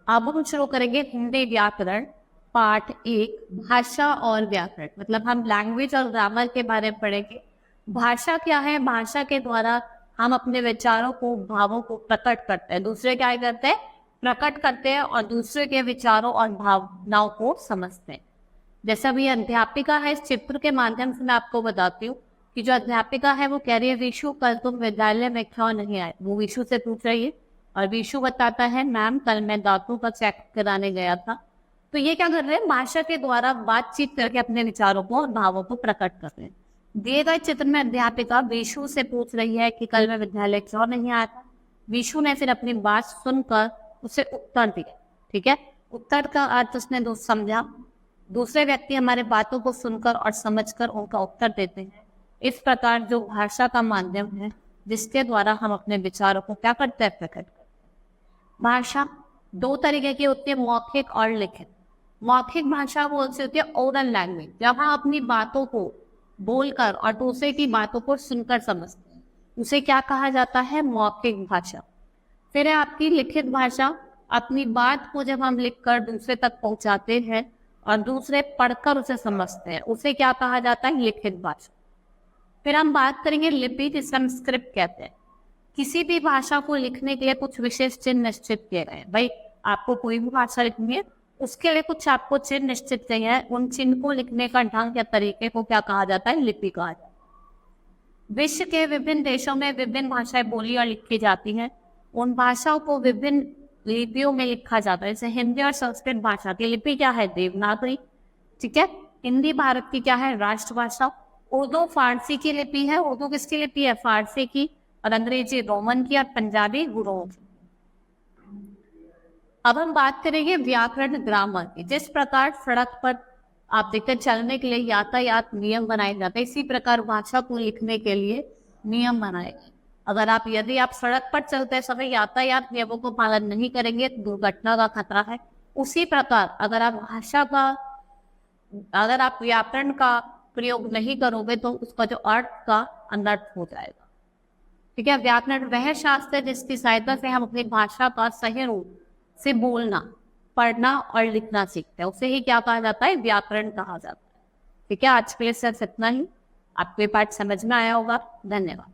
अब हम शुरू करेंगे हिंदी व्याकरण पाठ 1 भाषा और व्याकरण। मतलब हम लैंग्वेज और ग्रामर के बारे में पढ़ेंगे। भाषा क्या है? भाषा के द्वारा हम अपने विचारों को, भावों को प्रकट करते हैं। दूसरे क्या करते हैं? प्रकट करते हैं और दूसरे के विचारों और भावनाओं को समझते हैं। जैसा भी अध्यापिका है, इस चित्र के माध्यम से मैं आपको बताती हूँ कि जो अध्यापिका है वो कह रही है विशु कल तुम विद्यालय में क्यों नहीं आए। वो विशु से पूछ रही है और विशु बताता है मैम कल मैं दांतों का चेक कराने गया था। तो ये क्या कर रहे हैं? भाषा के द्वारा बातचीत करके अपने विचारों को और भावों को प्रकट कर रहे हैं। दिए गए चित्र में अध्यापिका विशु से पूछ रही है कि कल मैं विद्यालय क्यों नहीं आया था। विशु ने फिर अपनी बात सुनकर उसे उत्तर दिया। ठीक है, उत्तर का अर्थ उसने समझा। दूसरे व्यक्ति हमारे बातों को सुनकर और समझकर उनका उत्तर देते हैं। इस प्रकार जो भाषा का माध्यम है जिसके द्वारा हम अपने विचारों को क्या करते हैं? प्रकट करते हैं। भाषा दो तरीके की होती है, मौखिक और लिखित। मौखिक भाषा वो होती है ओरल लैंग्वेज, जब हम अपनी बातों को बोलकर और दूसरे की बातों को सुनकर समझते हैं, उसे क्या कहा जाता है? मौखिक भाषा। फिर है आपकी लिखित भाषा। अपनी बात को जब हम लिखकर दूसरे तक पहुंचाते हैं और दूसरे पढ़कर उसे समझते हैं, उसे क्या कहा जाता है? लिखित भाषा। फिर हम बात करेंगे लिपि, जिसे हम स्क्रिप्ट कहते हैं। किसी भी भाषा को लिखने के लिए कुछ विशेष चिन्ह निश्चित किए गए हैं। भाई आपको कोई भी भाषा लिखनी है, उसके लिए कुछ आपको चिन्ह निश्चित किए हैं। उन चिन्ह को लिखने का ढंग या तरीके को क्या कहा जाता है? लिपि कहा जाता है। विश्व के विभिन्न देशों में विभिन्न भाषाएं बोली और लिखी जाती हैं। उन भाषाओं को विभिन्न लिपियों में लिखा जाता है। जैसे हिंदी और संस्कृत भाषा की लिपि क्या है? देवनागरी। ठीक है, हिंदी भारत की क्या है? राष्ट्रभाषा। उर्दू फारसी की लिपि है। उर्दू किसकी लिपि है? फारसी की। और अंग्रेजी रोमन की और पंजाबी गुरुओं की। अब हम बात करेंगे व्याकरण ग्रामर की। जिस प्रकार सड़क पर आप देखते हैं चलने के लिए यातायात नियम बनाए जाते हैं, इसी प्रकार भाषा को लिखने के लिए नियम बनाए गए। अगर यदि आप सड़क पर चलते समय यातायात नियमों को पालन नहीं करेंगे तो दुर्घटना का खतरा है। उसी प्रकार अगर आप व्याकरण का प्रयोग नहीं करोगे तो उसका जो अर्थ का अनर्थ हो जाएगा। ठीक है, व्याकरण वह शास्त्र है जिसकी सहायता से हम अपनी भाषा का सही रूप से बोलना, पढ़ना और लिखना सीखते हैं। उसे ही क्या कहा जाता है? व्याकरण कहा जाता है। ठीक है, आज के लिए सिर्फ इतना ही। आपको ये पाठ समझ में आया होगा। धन्यवाद।